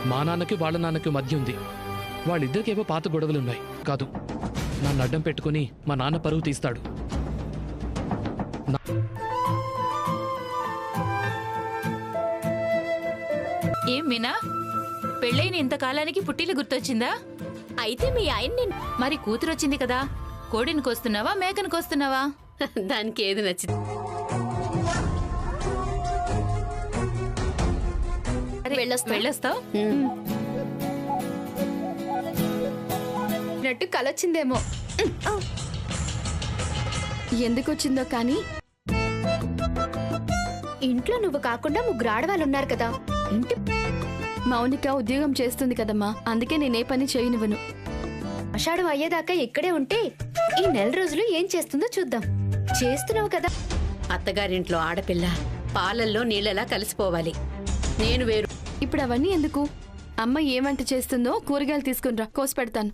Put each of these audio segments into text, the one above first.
మా నాన్నకి వాళ్ళ నాన్నకి మధ్య ఉంది. వాళ్ళిద్దరికేవో పాత గొడవలున్నాయి. కాదు, నన్ను అడ్డం పెట్టుకుని మా నాన్న పరువు తీస్తాడు. ఏం మీనా, పెళ్ళైన ఇంతకాలానికి పుట్టిల్లు గుర్తొచ్చిందా? అయితే మీ ఆయన్ని మరి కూతురొచ్చింది కదా, కోడిని కోస్తున్నావా మేకను కోస్తున్నావా? దానికి ఏది నచ్చింది. వెళ్ళొస్తావు? కలొచ్చిందేమో. ఎందుకొచ్చిందో కానీ ఇంట్లో నువ్వు కాకుండా ముగ్గురు ఆడవాళ్ళు ఉన్నారు కదా. ఇంటి మౌనిక ఉద్యోగం చేస్తుంది కదమ్మా, అందుకే నేనే పని చేయనివ్వను. ఆషాఢం అయ్యేదాకా ఇక్కడే ఉంటే ఈ నెల రోజులు ఏం చేస్తుందో చూద్దాం. చేస్తున్నావు కదా. అత్తగారింట్లో ఆడపిల్ల పాలల్లో నీళ్ళలా కలిసిపోవాలి. నేను వేరు. ఇప్పుడు అవన్నీ ఎందుకు? అమ్మ ఏ వంట చేస్తుందో కూరగాయలు తీసుకునిరా, కోసి పెడతాను.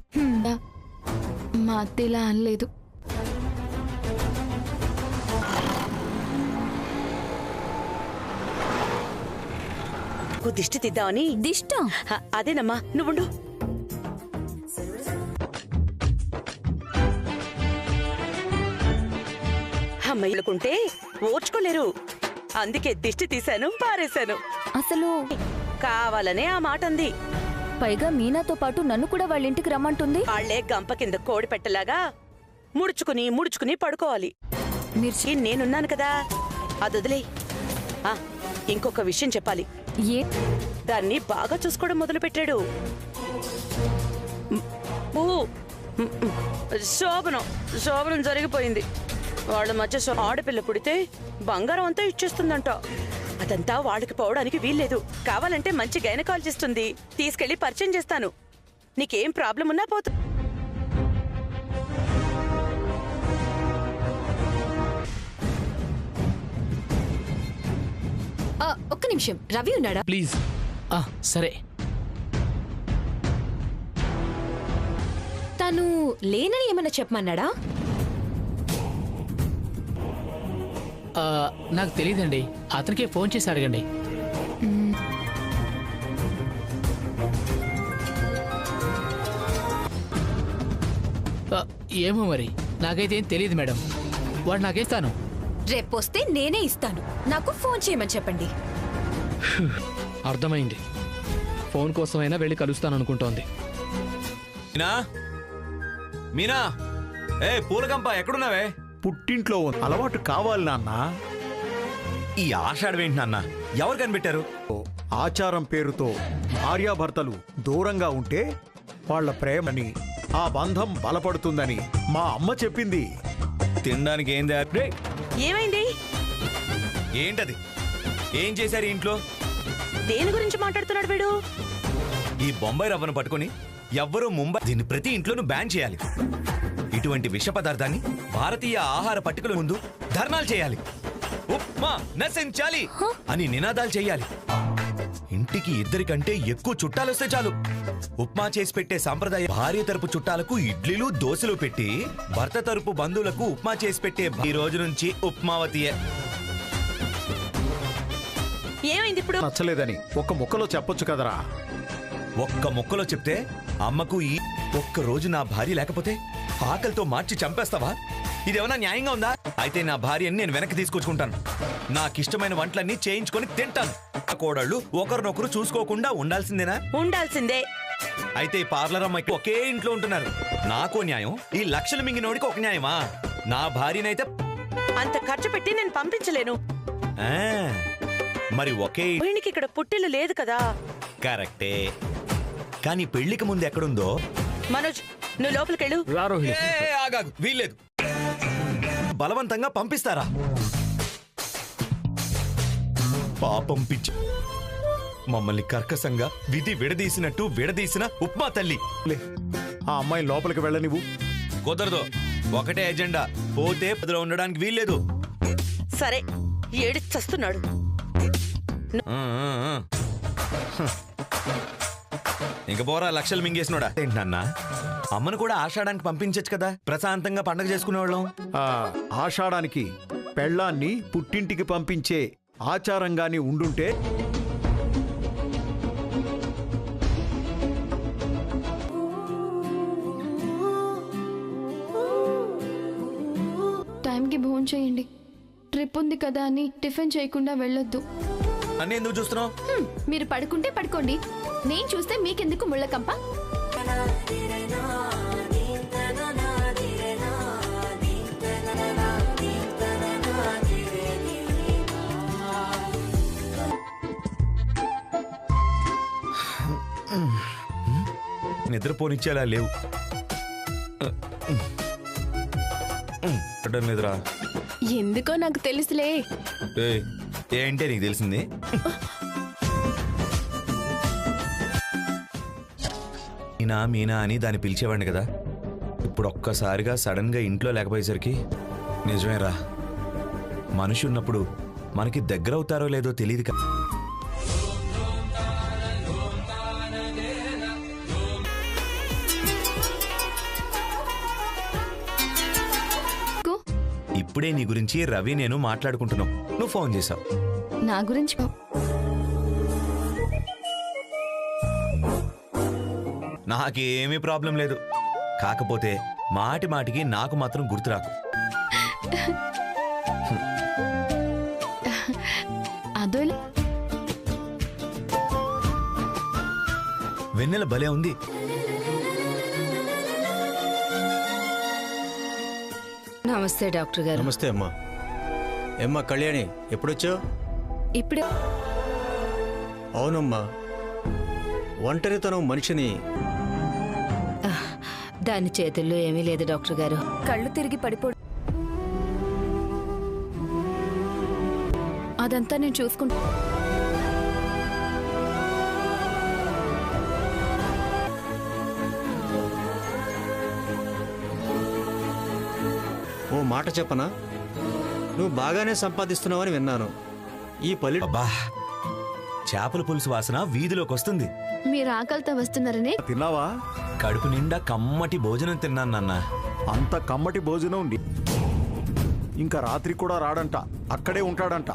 మా అత్త ఇలా అనలేదు. దిష్టి తిద్దామని. దిష్టం? అదేనమ్మా, నువ్వుండు. అమ్మాయిలుకుంటే ఓర్చుకోలేరు, అందుకే దిష్టి తీశాను, పారేశాను. అసలు కావాలనే ఆ మాట అంది. పైగా మీనాతో పాటు నన్ను కూడా వాళ్ళ ఇంటికి రమ్మంటుంది. వాళ్లే గంప కింద కోడి పెట్టలాగా ముడుచుకుని ముడుచుకుని పడుకోవాలి. మిర్చి నేనున్నాను కదా, అదొదిలే. ఇంకొక విషయం చెప్పాలి. ఏ? దాన్ని బాగా చూసుకోవడం మొదలు పెట్టాడు. శోభనం జరిగిపోయింది. వాళ్ళ మధ్య ఆడపిల్ల పుడితే బంగారం అంతా ఇచ్చేస్తుందంట. అదంతా వాడికి పోవడానికి వీల్లేదు. కావాలంటే మంచి గైనకాలజిస్ట్ ఉంది, తీసుకెళ్లి పరిచయం చేస్తాను. నీకేం ప్రాబ్లం ఉన్నా పోతు. ఒక్క నిమిషం, రవి ఉన్నాడా? ప్లీజ్. సరే. తను లేనని ఏమన్నా చెప్పమన్నాడా? నాకు తెలియదండి, అతనికే ఫోన్ చేసి అడగండి. ఏమో మరి, నాకైతే ఏం తెలియదు మేడం. వాడు నాకేస్తాను. రేపొస్తే నేనే ఇస్తాను. నాకు ఫోన్ చేయమని చెప్పండి. అర్థమైంది. ఫోన్ కోసమైనా వెళ్ళి కలుస్తాననుకుంటోంది. మీనా, ఏ పూలగంప ఎక్కడున్నావే? పుట్టింట్లో అలవాటు కావాలి నాన్న. ఈ ఆషాఢం ఏంటి నాన్న? ఎవరు కనిపెట్టారు? ఆచారం పేరుతో భార్యాభర్తలు దూరంగా ఉంటే వాళ్ల ప్రేమని, ఆ బంధం బలపడుతుందని మా అమ్మ చెప్పింది. తినడానికి ఏంది? ఏమైంది? ఏంటది? ఏం చేశారు ఇంట్లో? దేని గురించి మాట్లాడుతున్నాడు వీడు? ఈ బొంబాయి రవ్వను పట్టుకుని ఎవ్వరూ ముంబై దీన్ని ప్రతి ఇంట్లోనూ బ్యాన్ చేయాలి. ఇటువంటి విష పదార్థాన్ని భారతీయ ఆహార పట్టికల ముందు ధర్నాలు చేయాలి. ఉప్మా నశించాలి అని నినాదాలు చేయాలి. ఇంటికి ఇద్దరికంటే ఎక్కువ చుట్టాలొస్తే చాలు ఉప్మా చేసి పెట్టే సాంప్రదాయం. భార్య తరపు చుట్టాలకు ఇడ్లీలు దోశలు పెట్టి భర్త తరపు బంధువులకు ఉప్మా చేసి పెట్టే ఈ రోజు నుంచి ఉప్మావతియే. ఏమైంది ఇప్పుడు? నచ్చలేదని ఒక్క ముక్కలో చెప్పొచ్చు కదరా. ఒక్క ముక్కలో చెప్తే అమ్మకు ఈ ఒక్క రోజు నా భార్య లేకపోతే ఆకలితో మార్చి చంపేస్తావా? ఇదేమన్నా న్యాయంగా ఉందా? అయితే నా భార్యని నేను వెనక్కి తీసుకొచ్చుకుంటాను. నాకిష్టమైన వంటలన్నీ చేయించుకొని తింటాను. ఆ కోడళ్ళు ఒకరినొకరు చూసుకోకుండా ఉండాల్సిందేనా? ఉండాల్సిందే. అయితే ఈ పార్లర్ అమ్మాయికి ఒకే ఇంట్లో ఉంటున్నారు. నాకో న్యాయం, ఈ లక్షలు మింగినోడికి ఒక న్యాయమా? నా భార్యనైతే అంత ఖర్చు పెట్టి నేను పంపించలేను. మరి ఒకే వీనికి ఇక్కడ పుట్టిల్లు లేదు కదా. కరెక్టే, కానీ పెళ్లికి ముందు ఎక్కడుందో. మనోజ్, నువ్వు లోపలికెళ్ళు. ఆగాగు, వీల్లేదు. బలవంతంగా పంపిస్తారా? పాపం పిచ్చి మమ్మల్ని కర్కశంగా విధి విడదీసినట్టు విడదీసిన ఉప్మా తల్లి. ఆ అమ్మాయి లోపలికి వెళ్ళనివ్వు. కుదరదు. ఒకటే ఎజెండా, పోతే పదిలో ఉండడానికి వీల్లేదు. సరే, ఏడి చస్తున్నాడు. ఇంక పోరా, లక్షలు మింగేసినోడా. ఏంటన్నా, అమ్మను కూడా ఆషాఢానికి పంపించచ్చు కదా, ప్రశాంతంగా పండగ చేసుకునేవాళ్ళం. ఆషాఢానికి పెళ్ళాన్ని పుట్టింటికి పంపించే ఆచారంగాని ఉండుంటే భోంచేయండి. ట్రిప్ ఉంది కదా అని టిఫిన్ చేయకుండా వెళ్ళొద్దు. నన్ను ఎందుకు చూస్తున్నావు? మీరు పడుకుంటే పడుకోండి, నేను చూస్తే మీకెందుకు ముళ్ళకంప? నిద్రపోనిచ్చేలా లేవు. నిద్ర ఎందుకో నాకు తెలుసులే. ఏంటే నీకు తెలిసింది? మీనా మీనా అని దాన్ని పిలిచేవాడిని కదా. ఇప్పుడు ఒక్కసారిగా సడన్ గా ఇంట్లో లేకపోయేసరికి నిజమేరా, మనిషి ఉన్నప్పుడు మనకి దగ్గర అవుతారో లేదో తెలియదు కదా. ఇప్పుడే నీ గురించి రవి నేను మాట్లాడుకుంటున్నావు, నువ్వు ఫోన్ చేశావు. నా గురించి నాకేమీ ప్రాబ్లం లేదు, కాకపోతే మాటి మాటికి నాకు మాత్రం గుర్తురాకు. అదో వెన్నెల భలే ఉంది. నమస్తే డాక్టర్ గారు. నమస్తే అమ్మా. ఏమ్మా కళ్యాణి, ఎప్పుడొచ్చావు? ఇప్పుడే. అవునమ్మా, ఒంటరితనం మనిషిని. దాని చేతుల్లో ఏమీ లేదు డాక్టర్ గారు. కళ్ళు తిరిగి పడిపో. అదంతా నేను చూసుకుంటా. ఓ మాట చెప్పనా, నువ్వు బాగానే సంపాదిస్తున్నావని విన్నాను. ఈ పల్లె అబ్బా, చేపల పులుసు వాసన వీధిలోకి వస్తుంది. మీరు ఆకలితో వస్తున్నారని. తిన్నావా? కడుపు నిండా కమ్మటి భోజనం తిన్నాను నాన్న. అంత కమ్మటి భోజనం ఉండి ఇంకా రాత్రి కూడా రాడంట, అక్కడే ఉంటాడంట.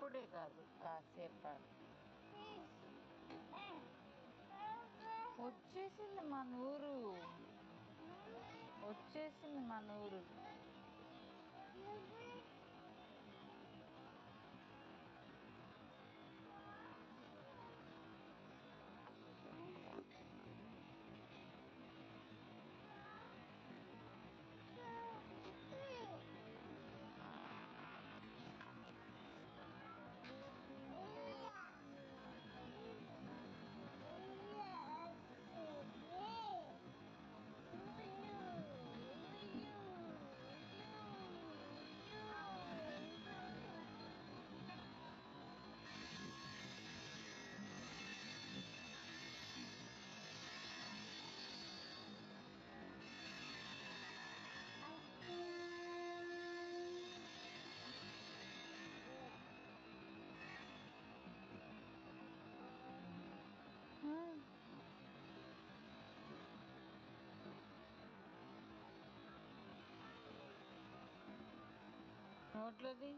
ఇప్పుడే కాదు, కాసేపు వచ్చేసింది మన ఊరు, వచ్చేసింది మన ఊరు. నోట్లోది